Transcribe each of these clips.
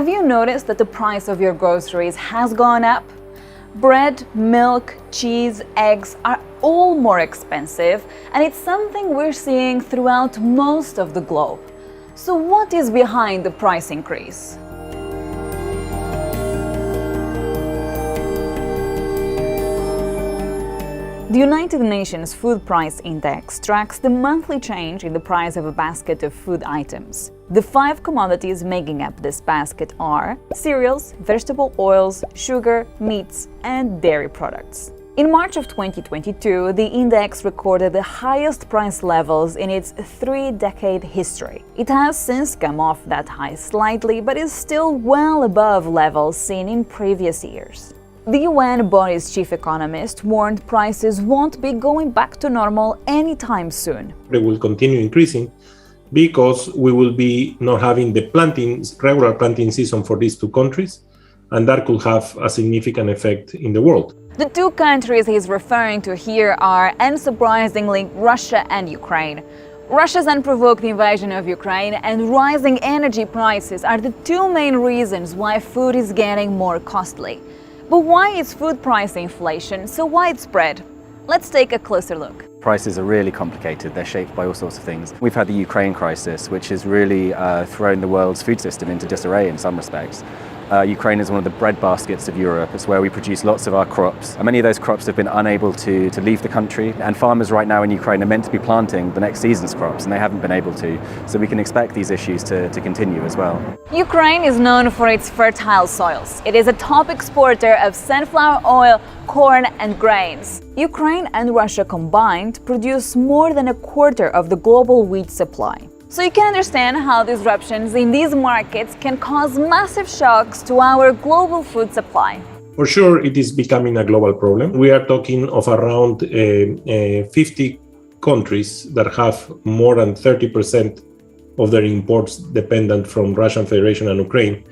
Have you noticed that the price of your groceries has gone up? Bread, milk, cheese, eggs are all more expensive, and it's something we're seeing throughout most of the globe. So what is behind the price increase? The United Nations Food Price Index tracks the monthly change in the price of a basket of food items. The 5 commodities making up this basket are cereals, vegetable oils, sugar, meats, and dairy products. In March of 2022, the index recorded the highest price levels in its 3-decade history. It has since come off that high slightly, but is still well above levels seen in previous years. The UN body's chief economist warned prices won't be going back to normal anytime soon. They will continue increasing because we will be not having the regular planting season for these 2 countries, and that could have a significant effect in the world. The 2 countries he's referring to here are, unsurprisingly, Russia and Ukraine. Russia's unprovoked invasion of Ukraine and rising energy prices are the 2 main reasons why food is getting more costly. But why is food price inflation so widespread? Let's take a closer look. Prices are really complicated. They're shaped by all sorts of things. We've had the Ukraine crisis, which has really thrown the world's food system into disarray in some respects. Ukraine is one of the breadbaskets of Europe. It's where we produce lots of our crops. And many of those crops have been unable to leave the country. And farmers right now in Ukraine are meant to be planting the next season's crops, and they haven't been able to. So we can expect these issues to continue as well. Ukraine is known for its fertile soils. It is a top exporter of sunflower oil, corn, and grains. Ukraine and Russia combined produce more than a quarter of the global wheat supply. So you can understand how disruptions in these markets can cause massive shocks to our global food supply. For sure, it is becoming a global problem. We are talking of around 50 countries that have more than 30% of their imports dependent from Russian Federation and Ukraine.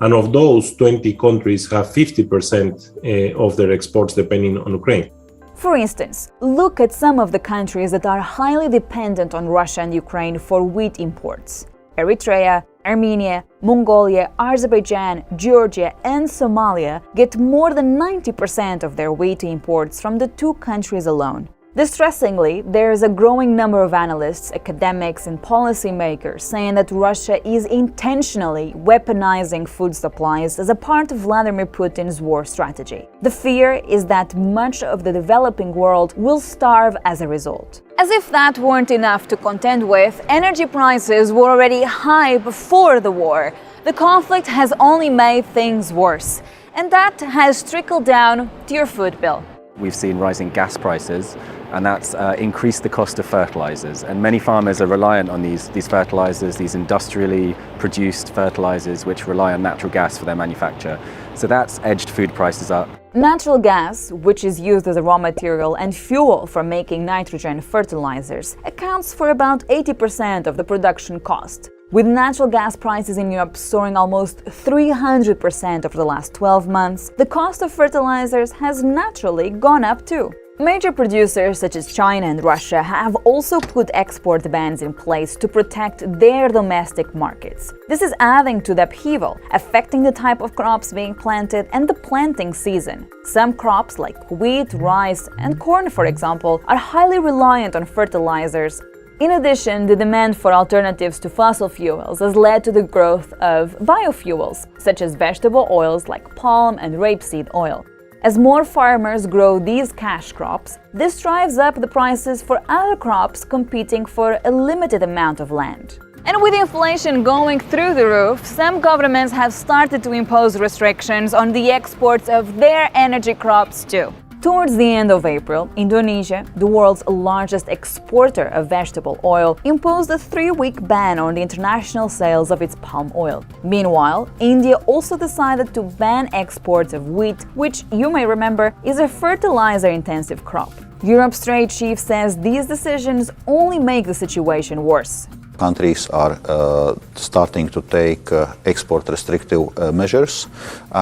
And of those, 20 countries have 50% of their exports depending on Ukraine. For instance, look at some of the countries that are highly dependent on Russia and Ukraine for wheat imports. Eritrea, Armenia, Mongolia, Azerbaijan, Georgia, and Somalia get more than 90% of their wheat imports from the 2 countries alone. Distressingly, there is a growing number of analysts, academics, and policymakers saying that Russia is intentionally weaponizing food supplies as a part of Vladimir Putin's war strategy. The fear is that much of the developing world will starve as a result. As if that weren't enough to contend with, energy prices were already high before the war. The conflict has only made things worse, and that has trickled down to your food bill. We've seen rising gas prices, and that's increased the cost of fertilizers. And many farmers are reliant on these fertilizers, these industrially produced fertilizers, which rely on natural gas for their manufacture. So that's edged food prices up. Natural gas, which is used as a raw material and fuel for making nitrogen fertilizers, accounts for about 80% of the production cost. With natural gas prices in Europe soaring almost 300% over the last 12 months, the cost of fertilizers has naturally gone up too. Major producers such as China and Russia have also put export bans in place to protect their domestic markets. This is adding to the upheaval, affecting the type of crops being planted and the planting season. Some crops like wheat, rice, and corn, for example, are highly reliant on fertilizers. In addition, the demand for alternatives to fossil fuels has led to the growth of biofuels, such as vegetable oils like palm and rapeseed oil. As more farmers grow these cash crops, this drives up the prices for other crops competing for a limited amount of land. And with inflation going through the roof, some governments have started to impose restrictions on the exports of their energy crops too. Towards the end of April, Indonesia, the world's largest exporter of vegetable oil, imposed a 3-week ban on the international sales of its palm oil. Meanwhile, India also decided to ban exports of wheat, which, you may remember, is a fertilizer-intensive crop. Europe's trade chief says these decisions only make the situation worse. countries are starting to take export restrictive measures,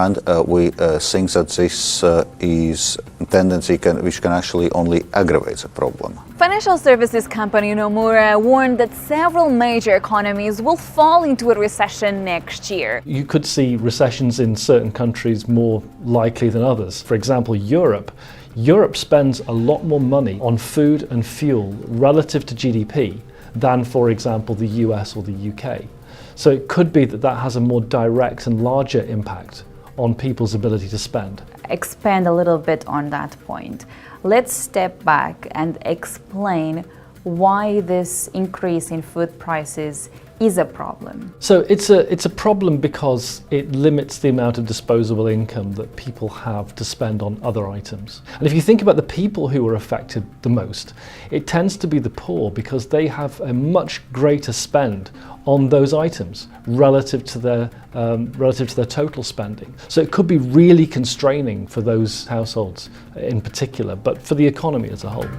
and we think that this is a tendency which can actually only aggravate the problem. Financial services company Nomura warned that several major economies will fall into a recession next year. You could see recessions in certain countries more likely than others. For example, Europe spends a lot more money on food and fuel relative to GDP than, for example, the US or the UK. So it could be that that has a more direct and larger impact on people's ability to spend. Expand a little bit on that point. Let's step back and explain why this increase in food prices is a problem. So it's a problem because it limits the amount of disposable income that people have to spend on other items. And if you think about the people who are affected the most, it tends to be the poor because they have a much greater spend on those items relative to their total spending. So it could be really constraining for those households in particular, but for the economy as a whole.